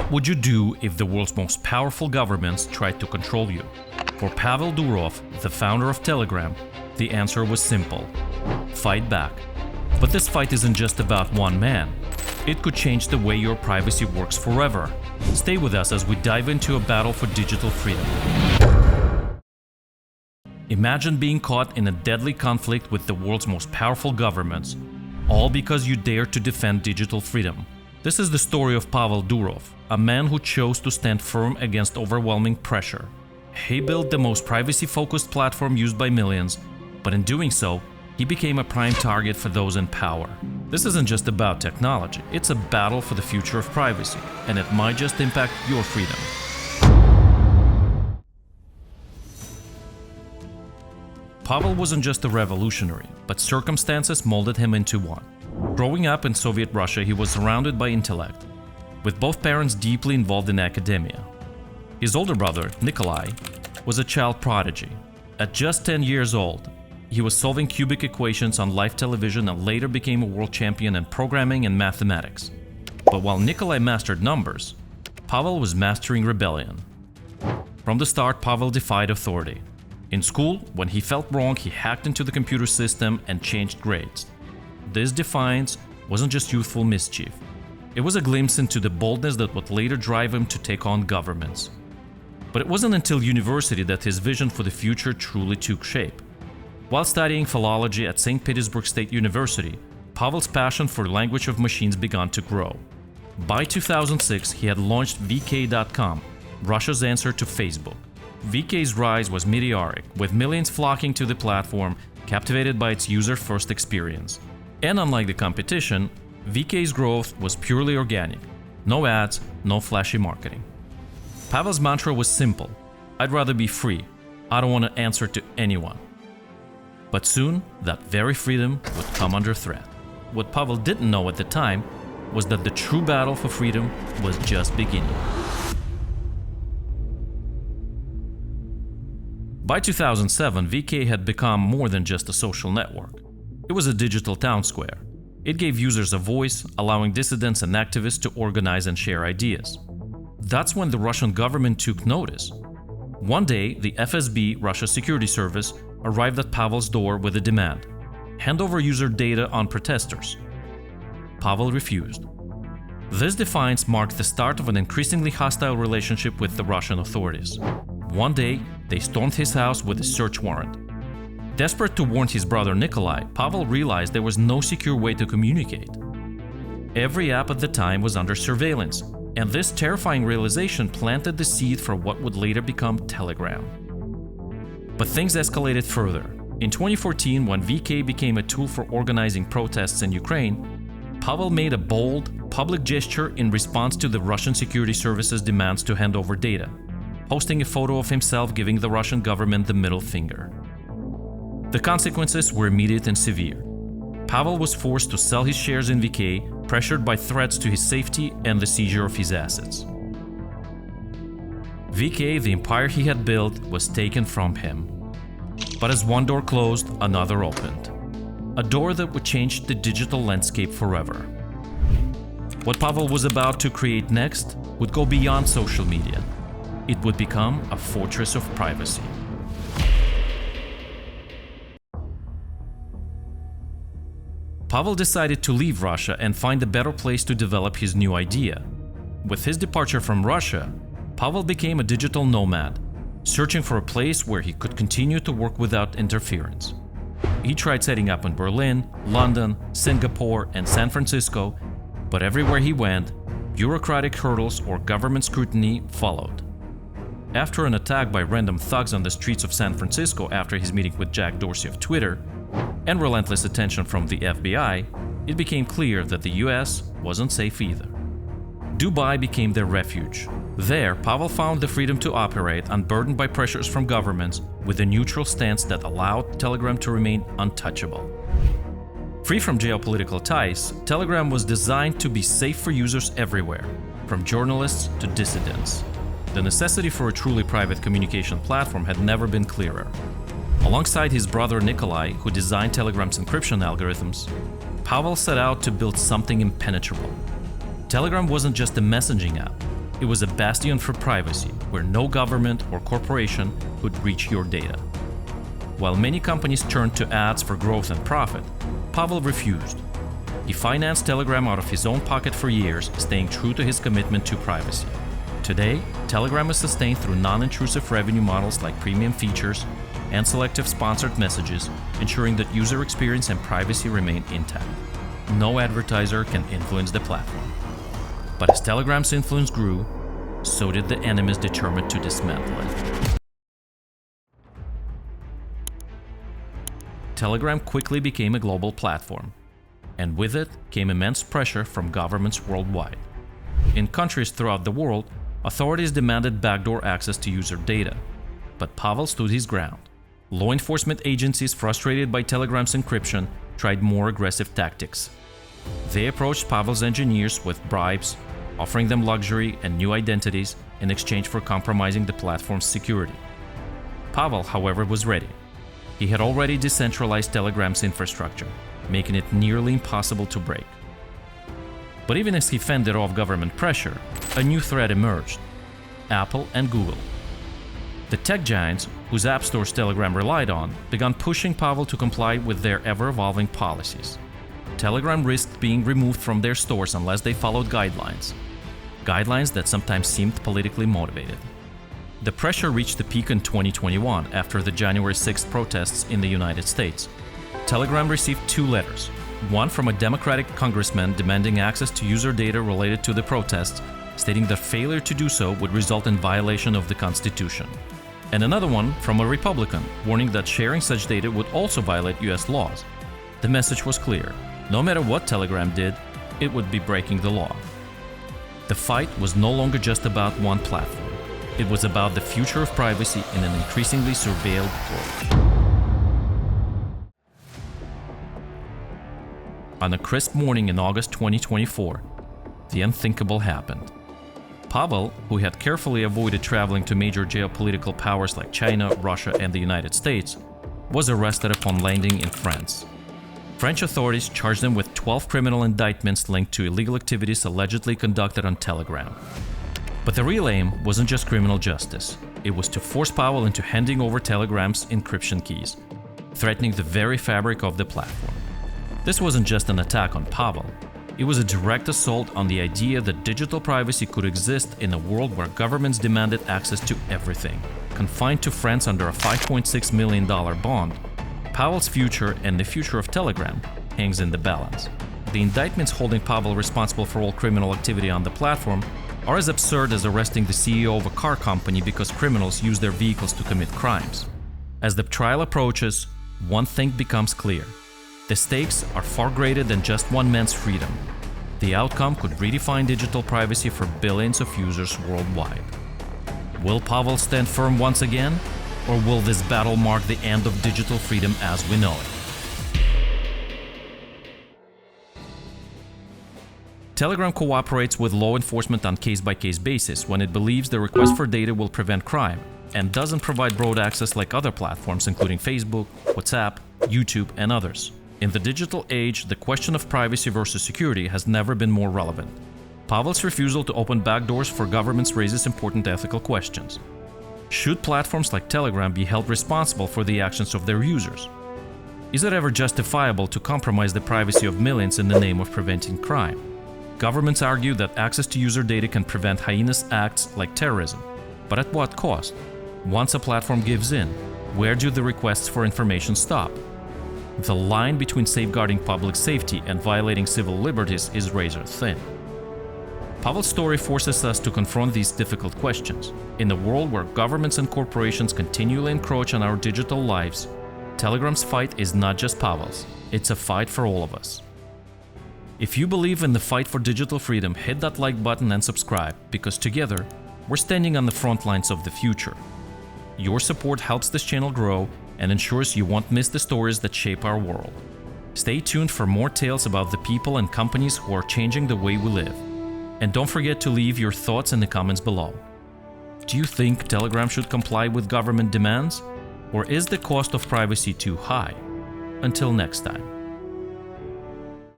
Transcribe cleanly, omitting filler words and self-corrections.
What would you do if the world's most powerful governments tried to control you? For Pavel Durov, the founder of Telegram, the answer was simple: fight back. But this fight isn't just about one man. It could change the way your privacy works forever. Stay with us as we dive into a battle for digital freedom. Imagine being caught in a deadly conflict with the world's most powerful governments, all because you dared to defend digital freedom. This is the story of Pavel Durov, a man who chose to stand firm against overwhelming pressure. He built the most privacy-focused platform used by millions, but in doing so, he became a prime target for those in power. This isn't just about technology, it's a battle for the future of privacy, and it might just impact your freedom. Pavel wasn't just a revolutionary, but circumstances molded him into one. Growing up in Soviet Russia, he was surrounded by intellect, with both parents deeply involved in academia. His older brother, Nikolai, was a child prodigy. At just 10 years old, he was solving cubic equations on live television and later became a world champion in programming and mathematics. But while Nikolai mastered numbers, Pavel was mastering rebellion. From the start, Pavel defied authority. In school, when he felt wrong, he hacked into the computer system and changed grades. This defiance wasn't just youthful mischief. It was a glimpse into the boldness that would later drive him to take on governments. But it wasn't until university that his vision for the future truly took shape. While studying philology at St. Petersburg State University, Pavel's passion for language of machines began to grow. By 2006, he had launched VK.com, Russia's answer to Facebook. VK's rise was meteoric, with millions flocking to the platform, captivated by its user-first experience. And unlike the competition, VK's growth was purely organic. No ads, no flashy marketing. Pavel's mantra was simple: I'd rather be free. I don't want to answer to anyone. But soon, that very freedom would come under threat. What Pavel didn't know at the time was that the true battle for freedom was just beginning. By 2007, VK had become more than just a social network. It was a digital town square. It gave users a voice, allowing dissidents and activists to organize and share ideas. That's when the Russian government took notice. One day, the FSB, Russia's security service, arrived at Pavel's door with a demand: hand over user data on protesters. Pavel refused. This defiance marked the start of an increasingly hostile relationship with the Russian authorities. One day, they stormed his house with a search warrant. Desperate to warn his brother Nikolai, Pavel realized there was no secure way to communicate. Every app at the time was under surveillance, and this terrifying realization planted the seed for what would later become Telegram. But things escalated further. In 2014, when VK became a tool for organizing protests in Ukraine, Pavel made a bold, public gesture in response to the Russian security service's demands to hand over data, posting a photo of himself giving the Russian government the middle finger. The consequences were immediate and severe. Pavel was forced to sell his shares in VK, pressured by threats to his safety and the seizure of his assets. VK, the empire he had built, was taken from him. But as one door closed, another opened. A door that would change the digital landscape forever. What Pavel was about to create next would go beyond social media. It would become a fortress of privacy. Pavel decided to leave Russia and find a better place to develop his new idea. With his departure from Russia, Pavel became a digital nomad, searching for a place where he could continue to work without interference. He tried setting up in Berlin, London, Singapore, and San Francisco, but everywhere he went, bureaucratic hurdles or government scrutiny followed. After an attack by random thugs on the streets of San Francisco after his meeting with Jack Dorsey of Twitter, and relentless attention from the FBI, it became clear that the US wasn't safe either. Dubai became their refuge. There, Pavel found the freedom to operate, unburdened by pressures from governments, with a neutral stance that allowed Telegram to remain untouchable. Free from geopolitical ties, Telegram was designed to be safe for users everywhere, from journalists to dissidents. The necessity for a truly private communication platform had never been clearer. Alongside his brother Nikolai, who designed Telegram's encryption algorithms, Pavel set out to build something impenetrable. Telegram wasn't just a messaging app, It was a bastion for privacy, where no government or corporation could reach your data. While many companies turned to ads for growth and profit, Pavel refused. He financed Telegram out of his own pocket for years, staying true to his commitment to privacy. Today, Telegram is sustained through non-intrusive revenue models like premium features and selective sponsored messages, ensuring that user experience and privacy remain intact. No advertiser can influence the platform. But as Telegram's influence grew, so did the enemies determined to dismantle it. Telegram quickly became a global platform, and with it came immense pressure from governments worldwide. In countries throughout the world, authorities demanded backdoor access to user data, but Pavel stood his ground. Law enforcement agencies, frustrated by Telegram's encryption, tried more aggressive tactics. They approached Pavel's engineers with bribes, offering them luxury and new identities in exchange for compromising the platform's security. Pavel, however, was ready. He had already decentralized Telegram's infrastructure, making it nearly impossible to break. But even as he fended off government pressure, a new threat emerged: Apple and Google. The tech giants, whose app stores Telegram relied on, began pushing Pavel to comply with their ever-evolving policies. Telegram risked being removed from their stores unless they followed guidelines that sometimes seemed politically motivated. The pressure reached a peak in 2021 after the January 6th protests in the United States. Telegram received 2 letters, one from a Democratic congressman demanding access to user data related to the protests, stating that failure to do so would result in violation of the Constitution, and another one from a Republican warning that sharing such data would also violate US laws. The message was clear: no matter what Telegram did, it would be breaking the law. The fight was no longer just about one platform. It was about the future of privacy in an increasingly surveilled world. On a crisp morning in August 2024, the unthinkable happened. Pavel, who had carefully avoided traveling to major geopolitical powers like China, Russia, and the United States, was arrested upon landing in France. French authorities charged him with 12 criminal indictments linked to illegal activities allegedly conducted on Telegram. But the real aim wasn't just criminal justice. It was to force Pavel into handing over Telegram's encryption keys, threatening the very fabric of the platform. This wasn't just an attack on Pavel. It was a direct assault on the idea that digital privacy could exist in a world where governments demanded access to everything. Confined to France under a $5.6 million bond, Pavel's future and the future of Telegram hangs in the balance. The indictments holding Pavel responsible for all criminal activity on the platform are as absurd as arresting the CEO of a car company because criminals use their vehicles to commit crimes. As the trial approaches, one thing becomes clear: the stakes are far greater than just one man's freedom. The outcome could redefine digital privacy for billions of users worldwide. Will Pavel stand firm once again? Or will this battle mark the end of digital freedom as we know it? Telegram cooperates with law enforcement on case-by-case basis when it believes the request for data will prevent crime, and doesn't provide broad access like other platforms including Facebook, WhatsApp, YouTube, and others. In the digital age, the question of privacy versus security has never been more relevant. Pavel's refusal to open backdoors for governments raises important ethical questions. Should platforms like Telegram be held responsible for the actions of their users? Is it ever justifiable to compromise the privacy of millions in the name of preventing crime? Governments argue that access to user data can prevent heinous acts like terrorism. But at what cost? Once a platform gives in, where do the requests for information stop? The line between safeguarding public safety and violating civil liberties is razor thin. Pavel's story forces us to confront these difficult questions. In a world where governments and corporations continually encroach on our digital lives, Telegram's fight is not just Pavel's, it's a fight for all of us. If you believe in the fight for digital freedom, hit that like button and subscribe, because together, we're standing on the front lines of the future. Your support helps this channel grow and ensures you won't miss the stories that shape our world. Stay tuned for more tales about the people and companies who are changing the way we live. And don't forget to leave your thoughts in the comments below. Do you think Telegram should comply with government demands? Or is the cost of privacy too high? Until next time.